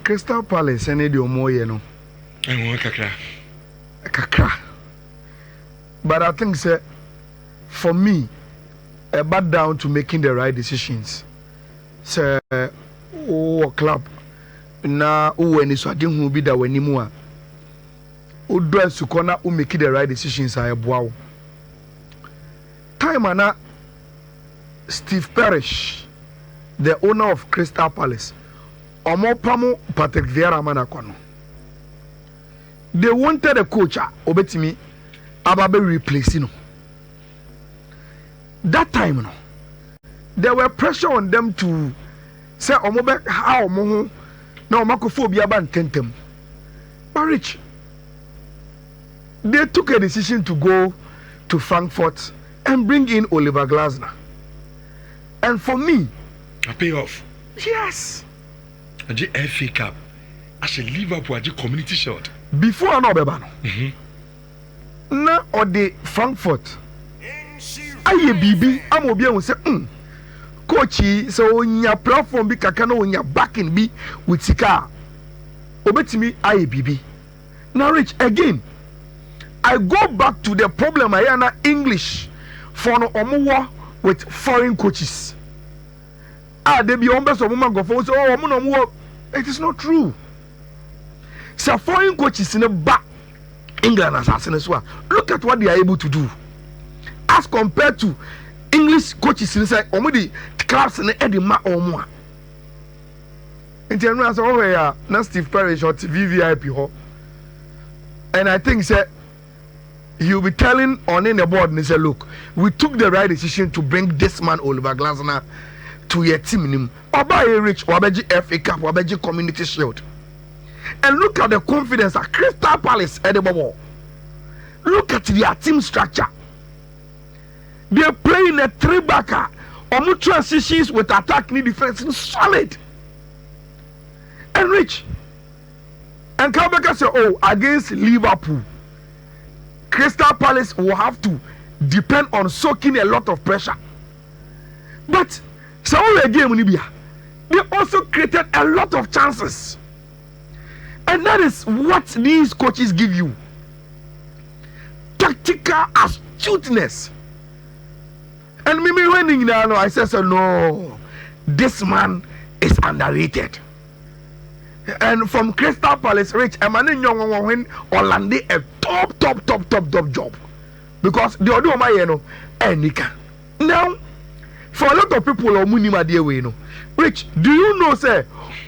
Crystal Palace any the more you know. Kakra. But I think say for me back down to making the right decisions. Say club na when is wadin hu bi da wanimu a odo asukona o make the right decisions ayeboa. Time ana Steve Parish, the owner of Crystal Palace, Omopamo Patrick Vieira Manakono. They wanted a coach, Obetimi, Ababe replacing. That time, no, there were pressure on them to say, Omobe, how Moho, no, Makophobia ban tentem. But Rich, they took a decision to go to Frankfurt and bring in Oliver Glasner. And for me, a payoff. Yes. And the FA Cup, as a Liverpool, a community shield. Before I know Bebano. Na or the Frankfurt. Aye BB, I'm obi say, coachy, so on your platform be kakano on your backing be with Sika. Obetimi aye BB. Now Rich again. I go back to the problem I am English for no omuwa with foreign coaches. They be on best of woman go for so it is not true. So foreign coaches in the back England assassin as well. Look at what they are able to do as compared to English coaches inside the clubs in the Edinburgh or more. In general, so here na Steve Parish or VVIP ho. And I think say he'll be telling on in the board and say, look, we took the right decision to bring this man Oliver Glasner to your team. Oba Rich, Wabeji FA Cup, Wabeji Community Shield. And look at the confidence at Crystal Palace at the bubble. Look at their team structure. They're playing a three-backer. Or transitions with attack and defense solid. And Rich. And Kabaka say, oh, against Liverpool, Crystal Palace will have to depend on soaking a lot of pressure. But so again, they also created a lot of chances. And that is what these coaches give you. Tactical astuteness. And me winning now, I said, so no, this man is underrated. And from Crystal Palace, Rich, Emmanuel Young win Orlando a top job. Because the other one, you know, Enika. Now, for a lot of people, you know, Rich, do you know, say,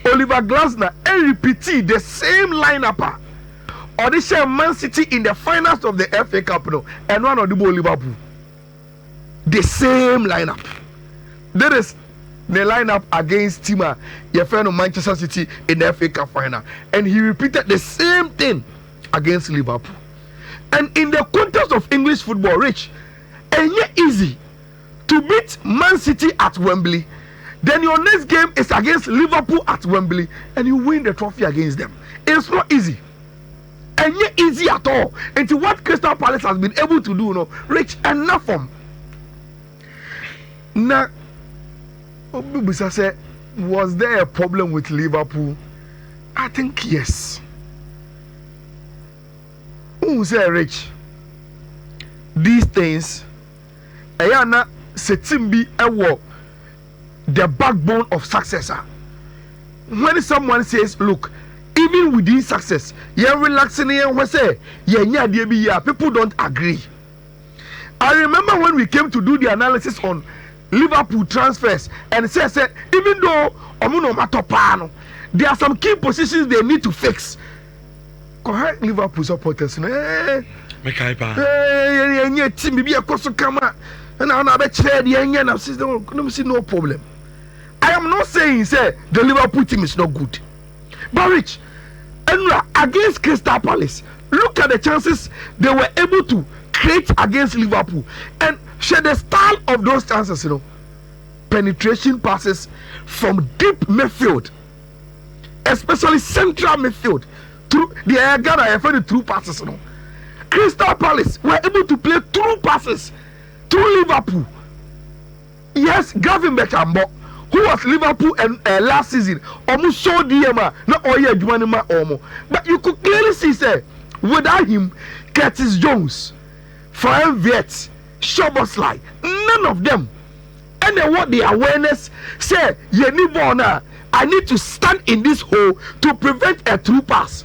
Oliver Glasner and repeat the same lineup or they share Man City in the finals of the FA Cup, no, and one of the Liverpool. The same lineup. That is the lineup against Tima, your friend of Manchester City in the FA Cup final. And he repeated the same thing against Liverpool. And in the context of English football, Rich, and yet easy to beat Man City at Wembley. Then your next game is against Liverpool at Wembley and you win the trophy against them. It's not easy. And yet easy at all. And to what Crystal Palace has been able to do, you know, Rich, enough from. Now, Obibisa said, was there a problem with Liverpool? I think yes. Who say Rich? These things, Ayana Setimbi Ewo, the backbone of success. When someone says, look, even within success, you're relaxing here and say, yeah, people don't agree. I remember when we came to do the analysis on Liverpool transfers and said even though Omuno Matopano, there are some key positions they need to fix. Correct Liverpool supporters. Team be a cost come and I see no problem. I am not saying say the Liverpool team is not good. But Rich, and against Crystal Palace, look at the chances they were able to create against Liverpool and share the style of those chances, you know. Penetration passes from deep midfield, especially central midfield, through the Ghana. I find the through passes, you know. Crystal Palace were able to play through passes to Liverpool. Yes, Gavin Beckham, but who was Liverpool and last season, almost so DMA, not all year Jumanima Omo. But you could clearly see, say, without him, Curtis Jones, Fran Viet, Szoboszlai, none of them. And then what the awareness say, I need to stand in this hole to prevent a through pass.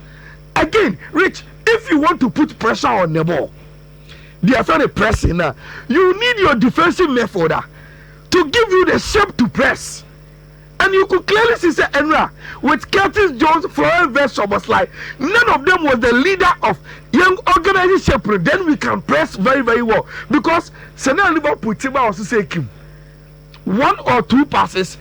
Again, Rich, if you want to put pressure on the ball, they are trying pressing now. You need your defensive midfielder to give you the shape to press. And you could clearly see, say, Enra, with Curtis Jones, Florent Verso was like, none of them was the leader of young organization. Then we can press very, very well. Because Senna Liverpool Tiba also say, Kim, 1 or 2 passes,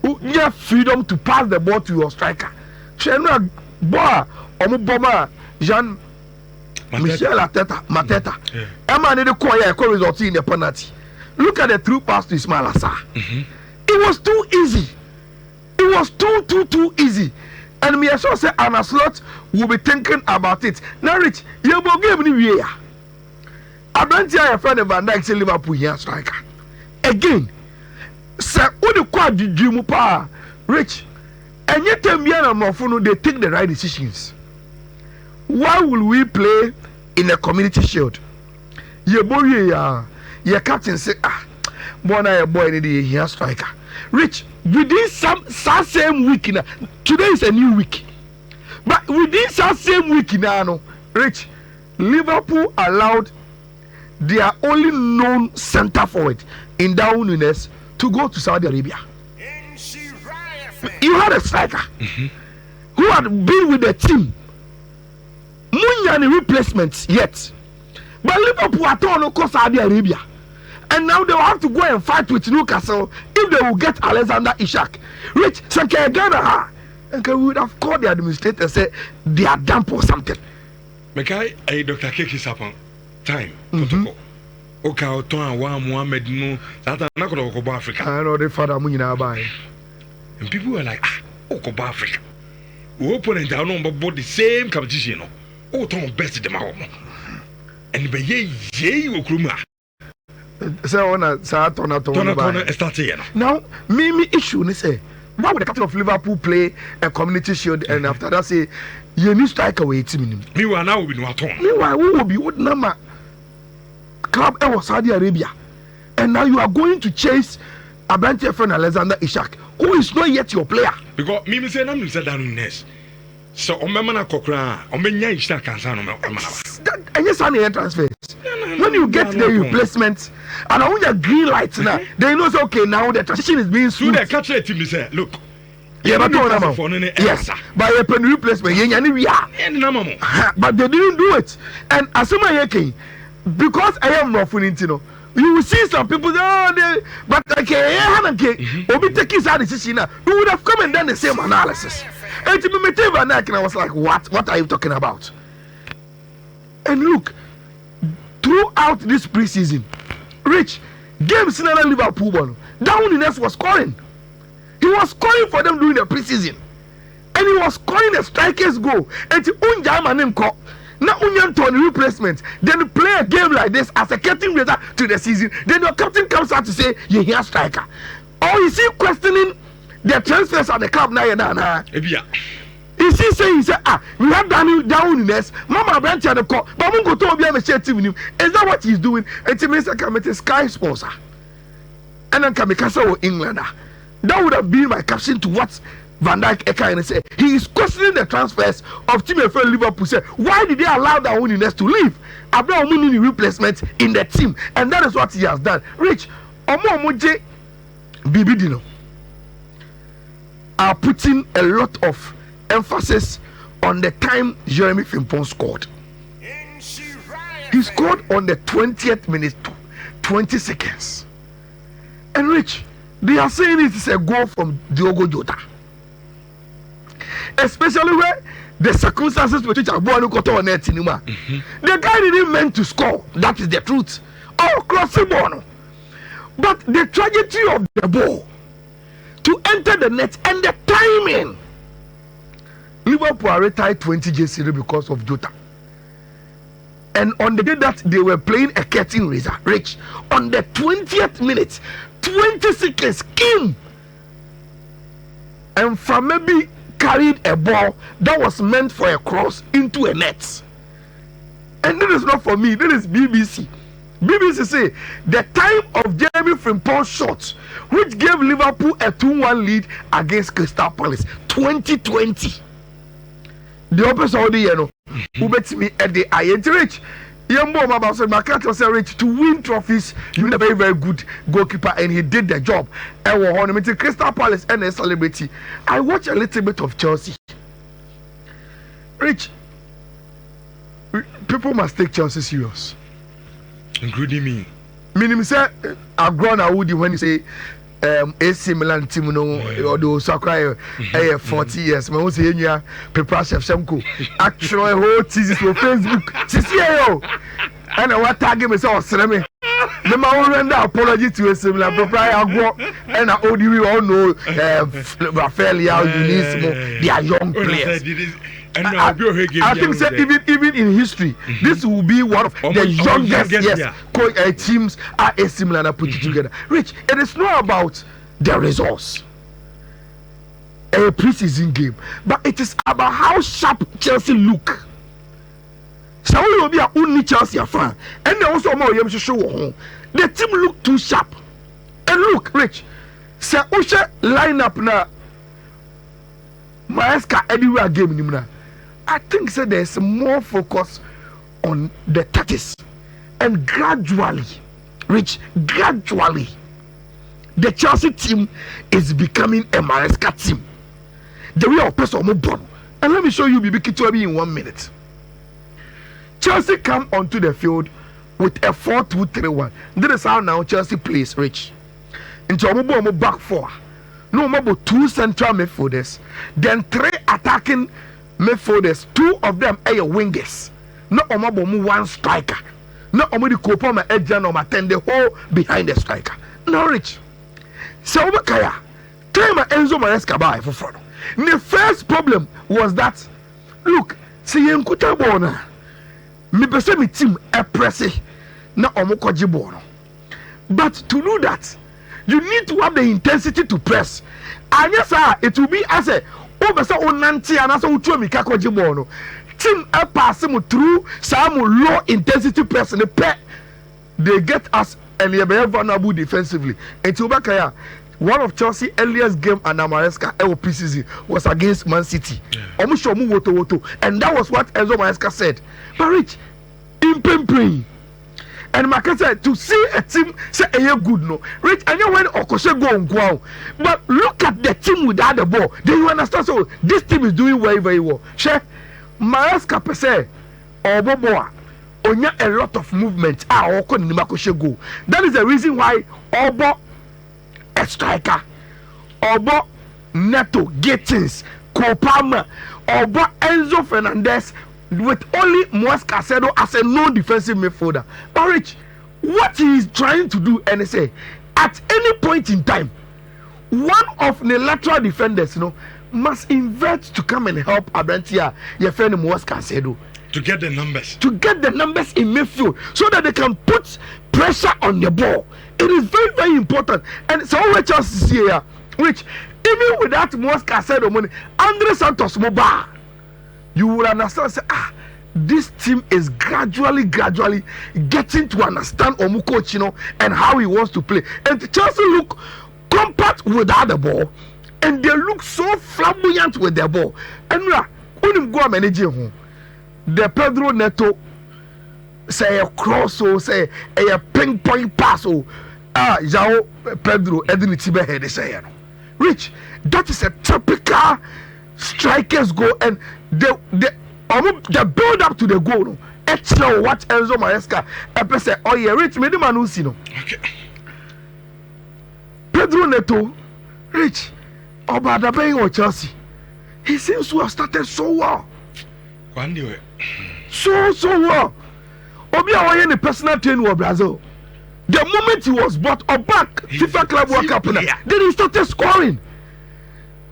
you have freedom to pass the ball to your striker. Chenra, Boa, Omuboma, Jean Michel Mateta. Emma need to acquire a result in the penalty. Look at the through pass to Ismail Assar. It was too easy. It was too easy. And me also say Anna Slot will be thinking about it. Now, Rich, you will give me here. I don't see a friend of Van Dijk say Liverpool here striker. Again, say, who the quad did you pa? Rich, and yet they take the right decisions. Why will we play in a community shield? Your captain say, boy, here striker. Rich, within some same week now, today is a new week. But within some same week now, Rich, Liverpool allowed their only known centre forward in Darwin Núñez to go to Saudi Arabia. You had a striker who had been with the team. Munyani replacements yet. But Liverpool are torn across Saudi Arabia. And now they will have to go and fight with Newcastle if they will get Alexander Isak. Rich, Sanke Ghana, and we would have called the administrator and said they are damp or something. Mekai, Dr. Kekis upon time. Okay, Oton and Mohammed no, that's not going to go Africa. I know the father Munina buy. And people were like, go Africa. We open and down on board the same competition. Oh, Tom best them out. And be ye, Okruma. So on a Saturn start here. Now, me issue say, why would the captain of Liverpool play a community shield and after that say you need strike away team? Meanwhile, now we know Meanwhile, who will be what number club was Saudi Arabia, and now you are going to chase a bench friend Alexander Isak, who is not yet your player. Because me say I'm said that ness. So on Mamma Kokra, on Menya Isak and San and yes, I transfers. When you get the replacement and I want your green lights now, they know say okay now the transition is being smooth. So they catch it to say, look. Yeah, but yes, by a pen replacement, but they didn't do it. And as because I am not funny, you will see some people say, but okay, Obi taking side decision now. We would have come and done the same analysis. And to me, I was like, what are you talking about? And look, throughout this preseason, Rich, games in Liverpool, Darwin Núñez was scoring. He was scoring for them during the preseason. And he was scoring a striker's goal. And the Unjama call. Now Unyan replacement. Then play a game like this as a captain result to the season. Then your captain comes out to say, you're here striker. Or is he questioning the transfers at the club now? Is he saying, we have Darwin Núñez, Mama Branch at the call, but I'm going to be a share team. Is that what he's doing? And it means I can make a Sky sponsor. And then Kamikaze Englander. That would have been my caption to what Van Dijk Eka say. He is questioning the transfers of Team FL Liverpool. Say, why did they allow Darwin Núñez to leave? I've not only need replacement in the team, and that is what he has done. Rich, Omomoje Bibidino are putting a lot of emphasis on the time Jeremy Frimpong scored. He scored on the 20th minute, 20 seconds. And Rich, they are saying it is a goal from Diogo Jota. Especially where the circumstances with which Abuano got on net cinema. The guy didn't meant to score. That is the truth. Oh, crossing ball. But the trajectory of the ball to enter the net and the timing. Liverpool are retired 20 JC because of Jota. And on the day that they were playing a curtain raiser, Rich, on the 20th minute, 20 seconds, Kim, and from maybe carried a ball that was meant for a cross into a net. And this is not for me, this is BBC. BBC say the time of Jeremy Frimpong's shot, which gave Liverpool a 2-1 lead against Crystal Palace 2020. The opposite of the year, who bet me at the Rich. Yambo Mama said, Makata said, Rich, to win trophies, you need a very, very good goalkeeper, and he did the job. And we're on Crystal Palace and a celebrity. I watch a little bit of Chelsea. Rich, people must take Chelsea serious. Including me. Meaning, say, I've grown a woody when you say AC Milan team, or those Sakura 40 years. My own say, Pepra Shevchenko. Actually, whole thesis for Facebook. CCAO. And I want to tag him as all Seremi. The man render apology to AC Milan. Pepra Agro. And I all know Rafael Unismo. They are young players. I think that even in history, this will be one of the youngest teams at AC Milan put it together. Rich, it is not about the results, a preseason game, but it is about how sharp Chelsea look. So we will be a only Chelsea fan, and also more you show home. The team look too sharp. And look, Rich, say Usha lineup na Maesca anywhere game nimna. I think so there's more focus on the tactics, and gradually, Rich, gradually, the Chelsea team is becoming a Maresca team. The way of person move on. And let me show you Bibi Kitobi in 1 minute. Chelsea come onto the field with a 4-2-3-1. This is how now Chelsea plays, Rich. Into a back four. No more 2 central midfielders, then 3 attacking midfielders, 2 of them are wingers. No omabomu 1 striker. No omudi kopoma edge no attend the whole behind the striker. No, Rich. So Obakaya, time Enzo Maresca by for front. The first problem was that, look, see Yenkuta Bona. Me pese me team e presse na omokoji bono. But to do that, you need to have the intensity to press. And yes, sir, it will be as a over so nanti and as a utuamika koji bono. Team a pass through some low intensity press and they get us and they are very vulnerable defensively. And Tubakaya, one of Chelsea earliest game and Maresca Preseason was against Man City. And that was what Enzo Maresca said. But Rich, in Pempring. And Marcus said to see a team say a good no. Rich, and you when Okoshe go on ground. But look at the team without the ball. Then you understand, so this team is doing very, very well. She Maresca per se or Boboa onya a lot of movement. That is the reason why Obo a striker, Obo Neto Gittins, Kopama, Obo Enzo Fernandez with only Moise Caicedo as a non-defensive midfielder. But Rich, what he is trying to do, and say, at any point in time, one of the lateral defenders, must invert to come and help Abrantia, your friend Moise Caicedo. To get the numbers. To get the numbers in midfield so that they can put pressure on the ball. It is very, very important. And so what Chelsea see here, which even without Moise Caicedo money, Andre Santos mobile, you will understand, say, this team is gradually getting to understand Omukochino and how he wants to play. And Chelsea look compact without the ball, and they look so flamboyant with the ball. And when go manage home, the Pedro Neto say a cross or say a ping pong pass or Jao Pedro Edinitibe head say Rich, that is a typical strikers goal, and the build up to the goal. Actually, what Enzo Maresca ever say, oh yeah, Rich, me the man who see no. Okay. Pedro Neto, Rich, about the playing of Chelsea, he seems to have started so well. So well. Obi awaye the personal trainer of Brazil. The moment he was bought or back, FIFA Club World Cup, then he started scoring.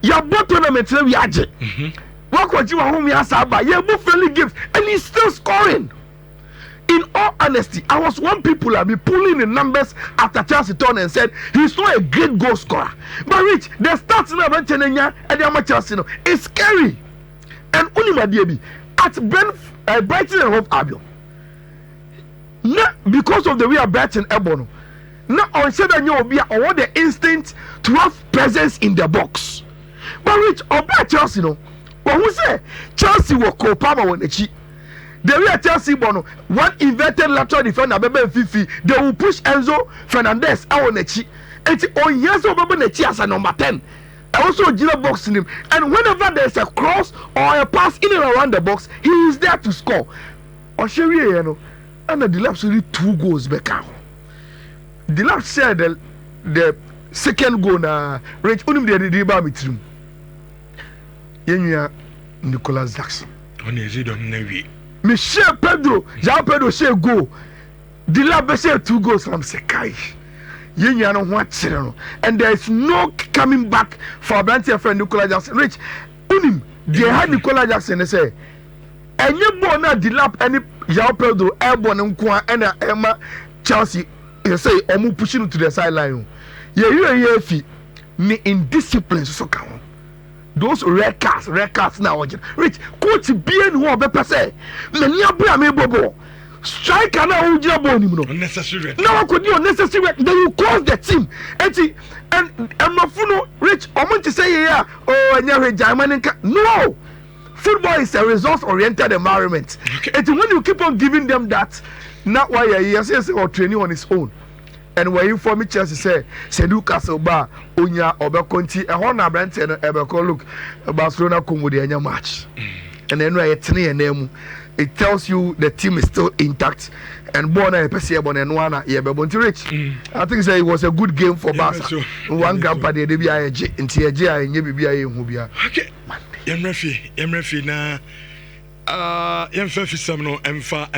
You bought tournament we aje. What you home ya saba? You both friendly games, and he's still scoring. in all honesty, I was one people I've been pulling the numbers after Chelsea turn and said he's not a great goal scorer. But Rich, the stats in the and the Chelsea is scary. And Unima at Brighton and Hove Albion. Not because of the way Brighton Ebono. Not on said that you be or the instinct to have presence in the box. But Rich, about Chelsea, when we say Chelsea will co-palmer when the cheat. The way Chelsea bono one inverted lateral defender Bebe Fifi, they will push Enzo Fernandez out on the cheat. And on yes over the cheat as a number 10. Also Gila boxing him, and whenever there's a cross or a pass in and around the box, he is there to score. Oshiri, you know, and the Delap only 2 goals back out. Delap said the second goal na Rich unim the deba mitrim. Yenya Nicolas Jackson. On is it on Navy? Michel Pedro, Jean Pedro say go. Delap say 2 goals. I'm say kai. And there is no coming back for Branty friend Nicolas Jackson. Rich, unim, they had Nicolas Jackson. They say, and you born not Delap any Jao Pedro, airborne and Emma Chelsea. You say, Omu pushing to the sideline. You me indiscipline so come. Those red cards now. Rich, coach bien who are better say, Mania Brammy Bobo. Strike and unnecessary. Now I could do unnecessary. Then you cause the team. And Mafuno Rich, I want to say yeah, oh, and you're a German. No, football is a results-oriented environment. Okay. And when you keep on giving them that, not why you're yes, or training on his own. And when you for me, Chelsea say Newcastle bar, Unya, Oberconti, and Horna Branton, Eberco look, Barcelona come with the match. And then I name. It tells you the team is still intact and Bona Pesiabon and Wana Yabonti Rich. I think it was a good game for Barca. One grandpa de DBI in TJ and Yabia Hubia. Okay, Yamrefi na Yamfefi Samno Emfa.